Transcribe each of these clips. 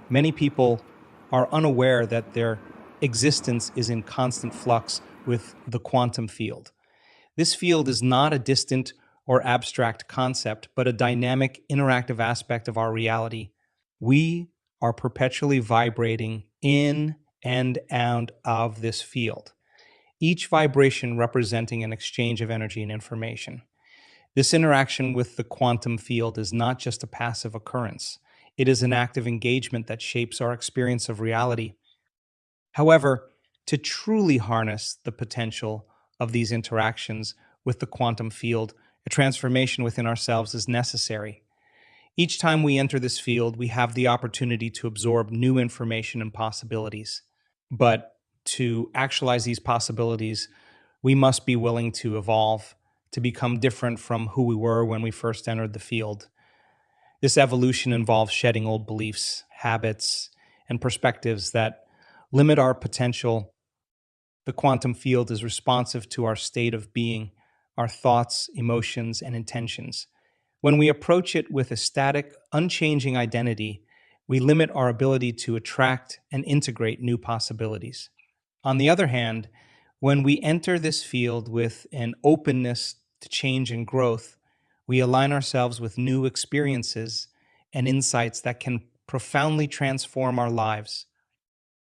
Many people are unaware that their existence is in constant flux with the quantum field. This field is not a distant or abstract concept, but a dynamic, interactive aspect of our reality. We are perpetually vibrating in and out of this field, each vibration representing an exchange of energy and information. This interaction with the quantum field is not just a passive occurrence, it is an active engagement that shapes our experience of reality. However, to truly harness the potential of these interactions with the quantum field, a transformation within ourselves is necessary. Each time we enter this field, we have the opportunity to absorb new information and possibilities. But to actualize these possibilities, we must be willing to evolve, to become different from who we were when we first entered the field. This evolution involves shedding old beliefs, habits, and perspectives that limit our potential. The quantum field is responsive to our state of being, our thoughts, emotions, and intentions. When we approach it with a static, unchanging identity, we limit our ability to attract and integrate new possibilities. On the other hand, when we enter this field with an openness to change and growth, we align ourselves with new experiences and insights that can profoundly transform our lives.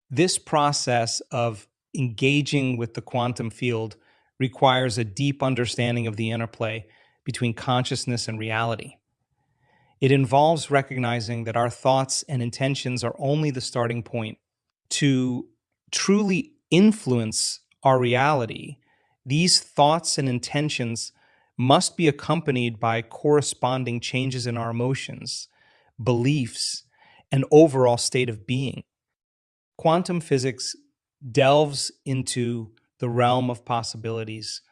This process of engaging with the quantum field requires a deep understanding of the interplay between consciousness and reality. It involves recognizing that our thoughts and intentions are only the starting point. To truly influence our reality, these thoughts and intentions must be accompanied by corresponding changes in our emotions, beliefs, and overall state of being. Quantum physics delves into the realm of possibilities,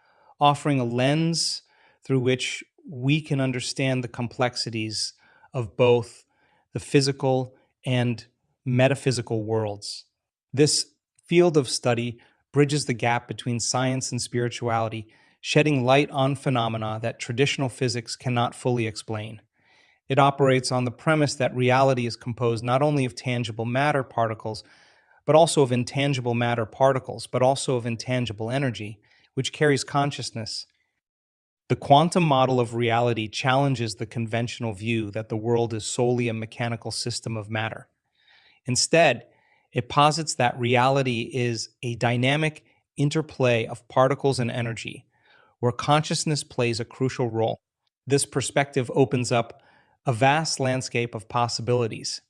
offering a lens through which we can understand the complexities of both the physical and metaphysical worlds. This field of study bridges the gap between science and spirituality, shedding light on phenomena that traditional physics cannot fully explain. It operates on the premise that reality is composed not only of tangible matter particles, but also of intangible matter particles, but also of intangible energy, which carries consciousness. The quantum model of reality challenges the conventional view that the world is solely a mechanical system of matter. Instead, it posits that reality is a dynamic interplay of particles and energy, where consciousness plays a crucial role. This perspective opens up a vast landscape of possibilities,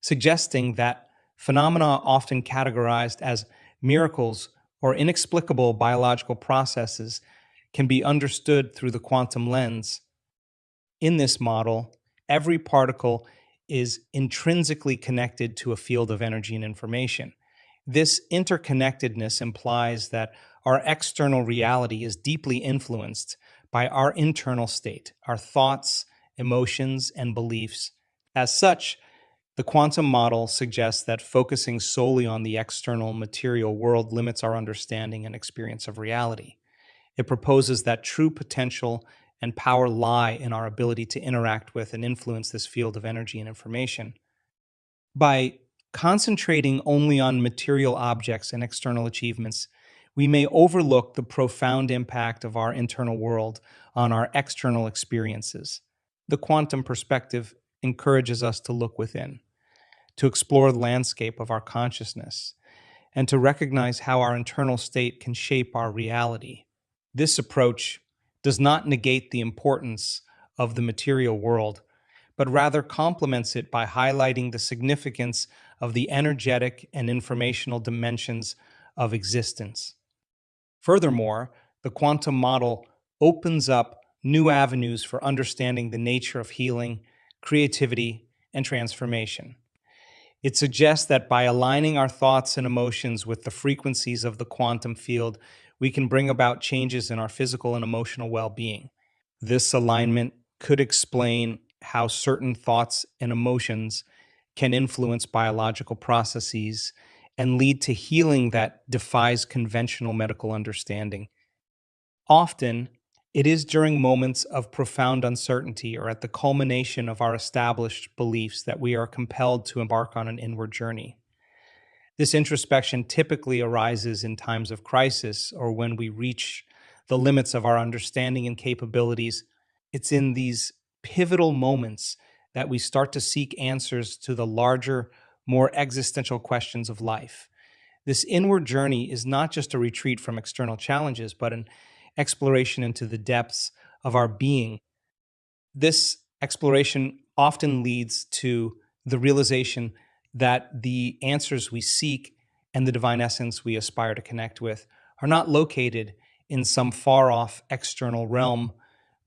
suggesting that phenomena often categorized as miracles or inexplicable biological processes can be understood through the quantum lens. In this model, every particle is intrinsically connected to a field of energy and information. This interconnectedness implies that our external reality is deeply influenced by our internal state, our thoughts, emotions, and beliefs. As such, the quantum model suggests that focusing solely on the external material world limits our understanding and experience of reality. It proposes that true potential and power lie in our ability to interact with and influence this field of energy and information. By concentrating only on material objects and external achievements, we may overlook the profound impact of our internal world on our external experiences. The quantum perspective encourages us to look within, to explore the landscape of our consciousness, and to recognize how our internal state can shape our reality. This approach does not negate the importance of the material world, but rather complements it by highlighting the significance of the energetic and informational dimensions of existence. Furthermore, the quantum model opens up new avenues for understanding the nature of healing, creativity, and transformation. It suggests that by aligning our thoughts and emotions with the frequencies of the quantum field, we can bring about changes in our physical and emotional well being. This alignment could explain how certain thoughts and emotions can influence biological processes and lead to healing that defies conventional medical understanding. Often, It is during moments of profound uncertainty or at the culmination of our established beliefs that we are compelled to embark on an inward journey. This introspection typically arises in times of crisis or when we reach the limits of our understanding and capabilities. It's in these pivotal moments that we start to seek answers to the larger, more existential questions of life. This inward journey is not just a retreat from external challenges, but an exploration into the depths of our being. This exploration often leads to the realization that the answers we seek and the divine essence we aspire to connect with are not located in some far off external realm,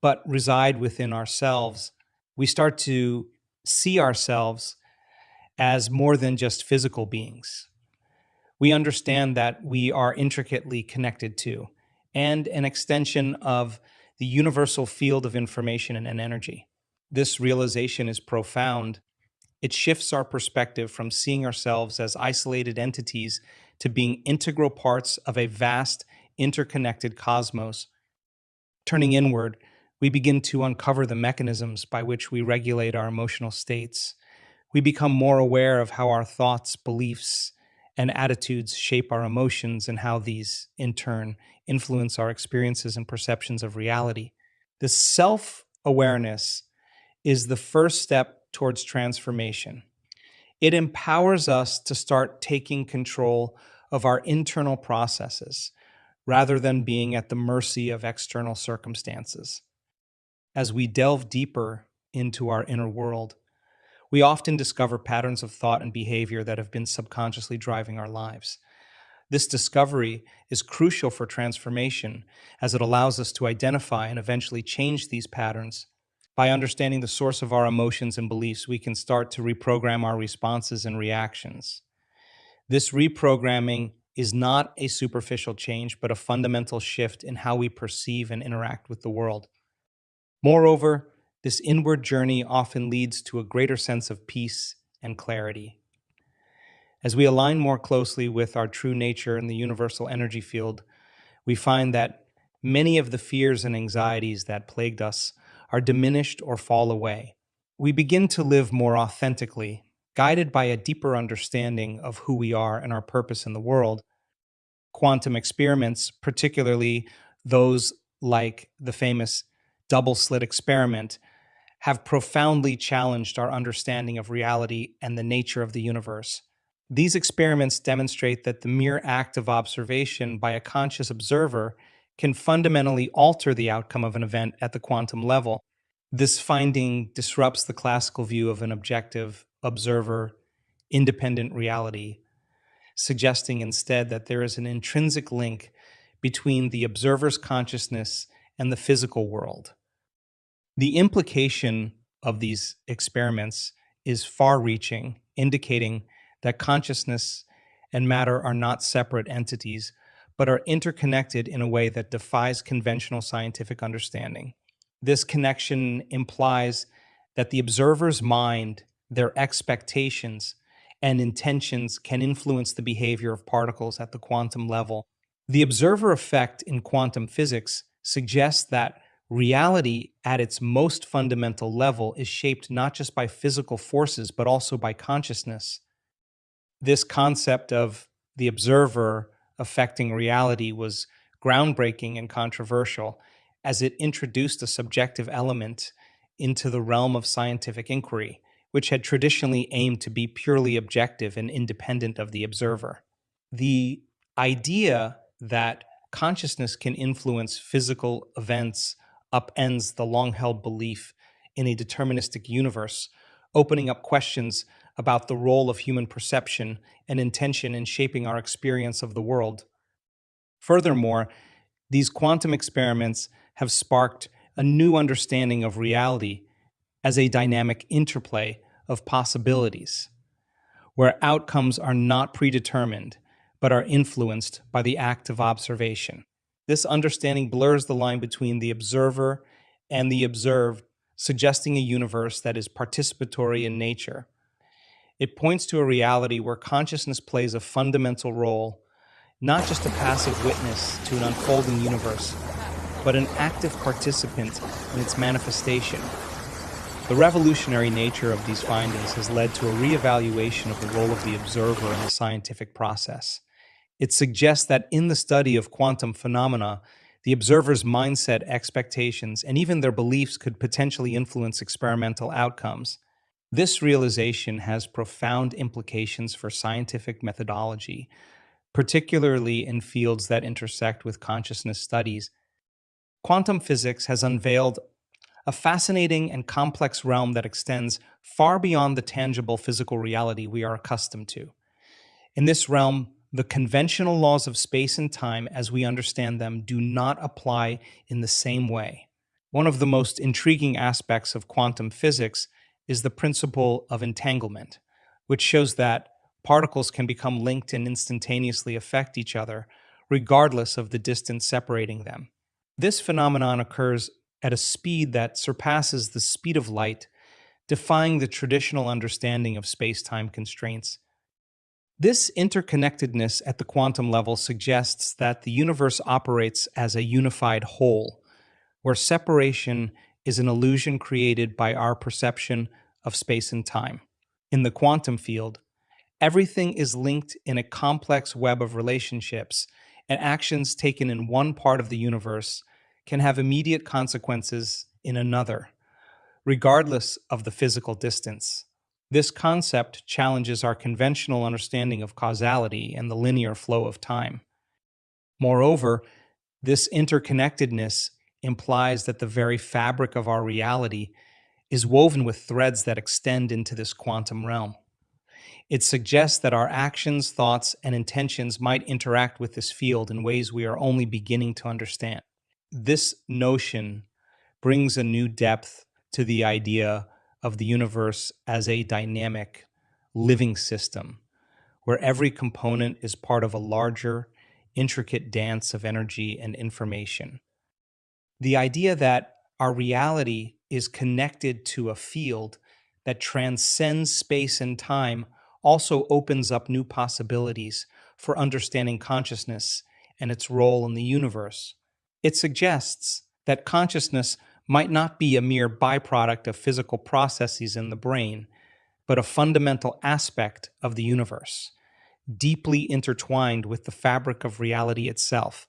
but reside within ourselves. We start to see ourselves as more than just physical beings. We understand that we are intricately connected to and an extension of the universal field of information and energy. This realization is profound. It shifts our perspective from seeing ourselves as isolated entities to being integral parts of a vast, interconnected cosmos. Turning inward, we begin to uncover the mechanisms by which we regulate our emotional states. We become more aware of how our thoughts, beliefs, and attitudes shape our emotions and how these, in turn, influence our experiences and perceptions of reality. This self awareness is the first step towards transformation. It empowers us to start taking control of our internal processes rather than being at the mercy of external circumstances. As we delve deeper into our inner world, we often discover patterns of thought and behavior that have been subconsciously driving our lives. This discovery is crucial for transformation as it allows us to identify and eventually change these patterns. By understanding the source of our emotions and beliefs, we can start to reprogram our responses and reactions. This reprogramming is not a superficial change, but a fundamental shift in how we perceive and interact with the world. Moreover, this inward journey often leads to a greater sense of peace and clarity. As we align more closely with our true nature in the universal energy field, we find that many of the fears and anxieties that plagued us are diminished or fall away. We begin to live more authentically, guided by a deeper understanding of who we are and our purpose in the world. Quantum experiments, particularly those like the famous double slit experiment, have profoundly challenged our understanding of reality and the nature of the universe. These experiments demonstrate that the mere act of observation by a conscious observer can fundamentally alter the outcome of an event at the quantum level. This finding disrupts the classical view of an objective, observer, independent reality, suggesting instead that there is an intrinsic link between the observer's consciousness and the physical world. The implication of these experiments is far reaching, indicating that consciousness and matter are not separate entities, but are interconnected in a way that defies conventional scientific understanding. This connection implies that the observer's mind, their expectations, and intentions can influence the behavior of particles at the quantum level. The observer effect in quantum physics suggests that reality at its most fundamental level is shaped not just by physical forces, but also by consciousness. This concept of the observer affecting reality was groundbreaking and controversial as it introduced a subjective element into the realm of scientific inquiry, which had traditionally aimed to be purely objective and independent of the observer. The idea that consciousness can influence physical events upends the long held belief in a deterministic universe, opening up questions about the role of human perception and intention in shaping our experience of the world. Furthermore, these quantum experiments have sparked a new understanding of reality as a dynamic interplay of possibilities, where outcomes are not predetermined but are influenced by the act of observation. This understanding blurs the line between the observer and the observed, suggesting a universe that is participatory in nature. It points to a reality where consciousness plays a fundamental role, not just a passive witness to an unfolding universe. but an active participant in its manifestation. The revolutionary nature of these findings has led to a reevaluation of the role of the observer in the scientific process. It suggests that in the study of quantum phenomena, the observer's mindset, expectations, and even their beliefs could potentially influence experimental outcomes. This realization has profound implications for scientific methodology, particularly in fields that intersect with consciousness studies. Quantum physics has unveiled a fascinating and complex realm that extends far beyond the tangible physical reality we are accustomed to. In this realm, the conventional laws of space and time as we understand them do not apply in the same way. One of the most intriguing aspects of quantum physics is the principle of entanglement, which shows that particles can become linked and instantaneously affect each other, regardless of the distance separating them. This phenomenon occurs at a speed that surpasses the speed of light, defying the traditional understanding of space time constraints. This interconnectedness at the quantum level suggests that the universe operates as a unified whole, where separation is an illusion created by our perception of space and time. In the quantum field, everything is linked in a complex web of relationships, and actions taken in one part of the universe can have immediate consequences in another, regardless of the physical distance. This concept challenges our conventional understanding of causality and the linear flow of time. Moreover, this interconnectedness implies that the very fabric of our reality is woven with threads that extend into this quantum realm. It suggests that our actions, thoughts, and intentions might interact with this field in ways we are only beginning to understand. This notion brings a new depth to the idea of the universe as a dynamic, living system, where every component is part of a larger, intricate dance of energy and information. The idea that our reality is connected to a field that transcends space and time also opens up new possibilities for understanding consciousness and its role in the universe. It suggests that consciousness might not be a mere byproduct of physical processes in the brain, but a fundamental aspect of the universe, deeply intertwined with the fabric of reality itself.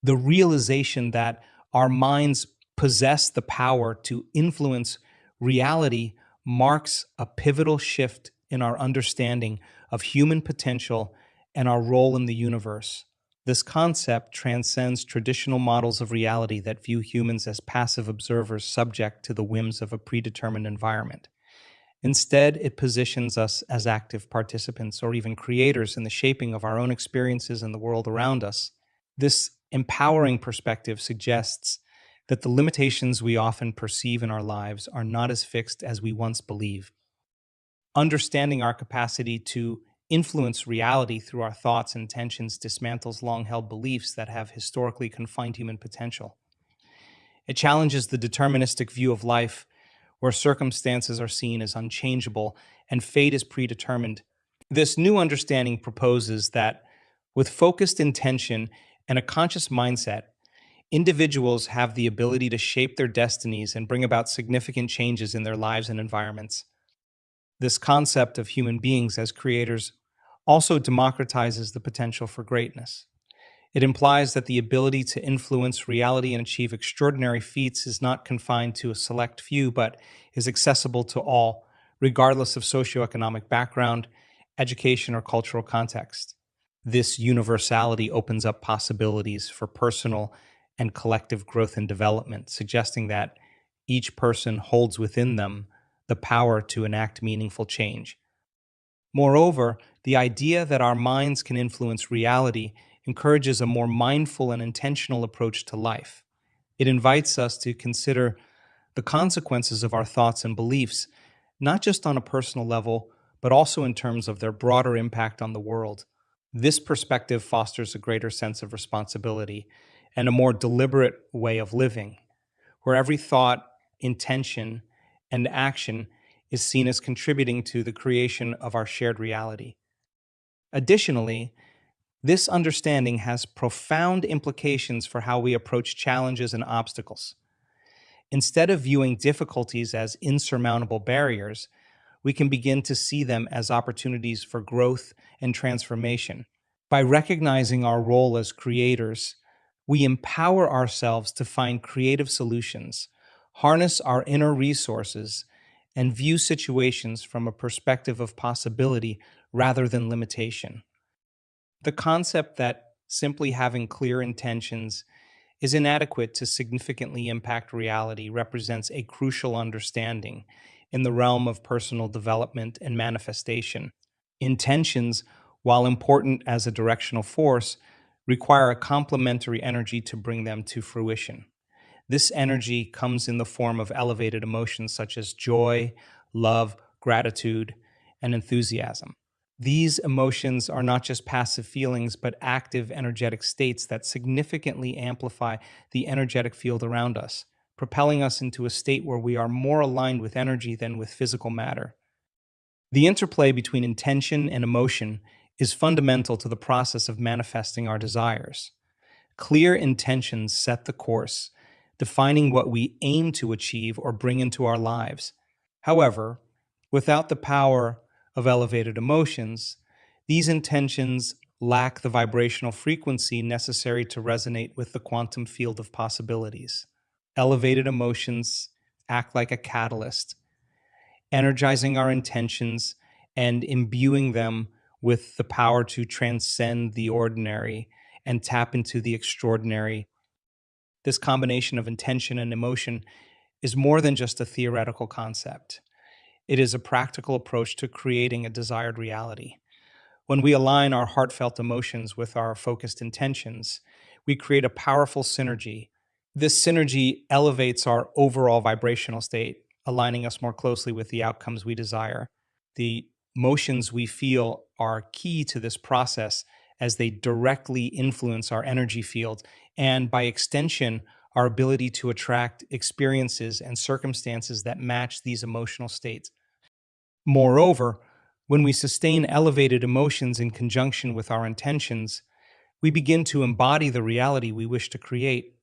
The realization that our minds possess the power to influence reality marks a pivotal shift in our understanding of human potential and our role in the universe. This concept transcends traditional models of reality that view humans as passive observers subject to the whims of a predetermined environment. Instead, it positions us as active participants or even creators in the shaping of our own experiences and the world around us. This empowering perspective suggests that the limitations we often perceive in our lives are not as fixed as we once believed. Understanding our capacity to influence reality through our thoughts and intentions dismantles long held beliefs that have historically confined human potential. It challenges the deterministic view of life, where circumstances are seen as unchangeable and fate is predetermined. This new understanding proposes that, with focused intention and a conscious mindset, individuals have the ability to shape their destinies and bring about significant changes in their lives and environments. This concept of human beings as creators also democratizes the potential for greatness. It implies that the ability to influence reality and achieve extraordinary feats is not confined to a select few, but is accessible to all, regardless of socioeconomic background, education, or cultural context. This universality opens up possibilities for personal and collective growth and development, suggesting that each person holds within them the power to enact meaningful change. Moreover, the idea that our minds can influence reality encourages a more mindful and intentional approach to life. It invites us to consider the consequences of our thoughts and beliefs, not just on a personal level, but also in terms of their broader impact on the world. This perspective fosters a greater sense of responsibility and a more deliberate way of living, where every thought, intention, and action is seen as contributing to the creation of our shared reality. Additionally, This understanding has profound implications for how we approach challenges and obstacles. Instead of viewing difficulties as insurmountable barriers, we can begin to see them as opportunities for growth and transformation. By recognizing our role as creators, we empower ourselves to find creative solutions, harness our inner resources, and view situations from a perspective of possibility rather than limitation. The concept that simply having clear intentions is inadequate to significantly impact reality represents a crucial understanding in the realm of personal development and manifestation. Intentions, while important as a directional force, require a complementary energy to bring them to fruition. This energy comes in the form of elevated emotions such as joy, love, gratitude, and enthusiasm. These emotions are not just passive feelings, but active energetic states that significantly amplify the energetic field around us, propelling us into a state where we are more aligned with energy than with physical matter. The interplay between intention and emotion is fundamental to the process of manifesting our desires. Clear intentions set the course, defining what we aim to achieve or bring into our lives. However, without the power of elevated emotions, these intentions lack the vibrational frequency necessary to resonate with the quantum field of possibilities. Elevated emotions act like a catalyst, energizing our intentions and imbuing them with the power to transcend the ordinary and tap into the extraordinary. This combination of intention and emotion is more than just a theoretical concept. It is a practical approach to creating a desired reality. When we align our heartfelt emotions with our focused intentions, we create a powerful synergy. This synergy elevates our overall vibrational state, aligning us more closely with the outcomes we desire. The emotions we feel are key to this process as they directly influence our energy field and, by extension, our ability to attract experiences and circumstances that match these emotional states. Moreover, when we sustain elevated emotions in conjunction with our intentions, we begin to embody the reality we wish to create.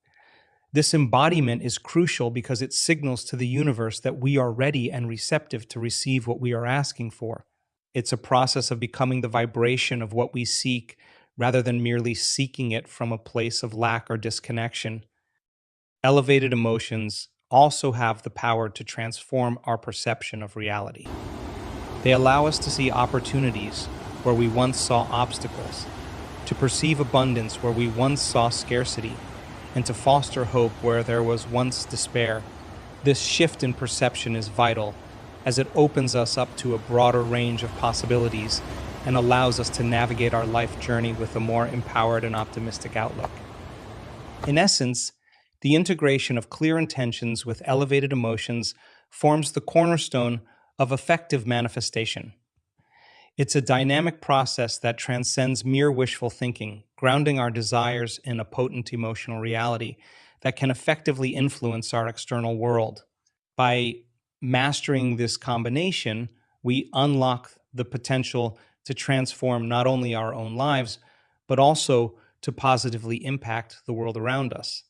This embodiment is crucial because it signals to the universe that we are ready and receptive to receive what we are asking for. It's a process of becoming the vibration of what we seek rather than merely seeking it from a place of lack or disconnection. Elevated emotions also have the power to transform our perception of reality. They allow us to see opportunities where we once saw obstacles, to perceive abundance where we once saw scarcity, and to foster hope where there was once despair. This shift in perception is vital, as it opens us up to a broader range of possibilities and allows us to navigate our life journey with a more empowered and optimistic outlook. In essence, the integration of clear intentions with elevated emotions forms the cornerstone of effective manifestation. It's a dynamic process that transcends mere wishful thinking, grounding our desires in a potent emotional reality that can effectively influence our external world. By mastering this combination, we unlock the potential to transform not only our own lives, but also to positively impact the world around us.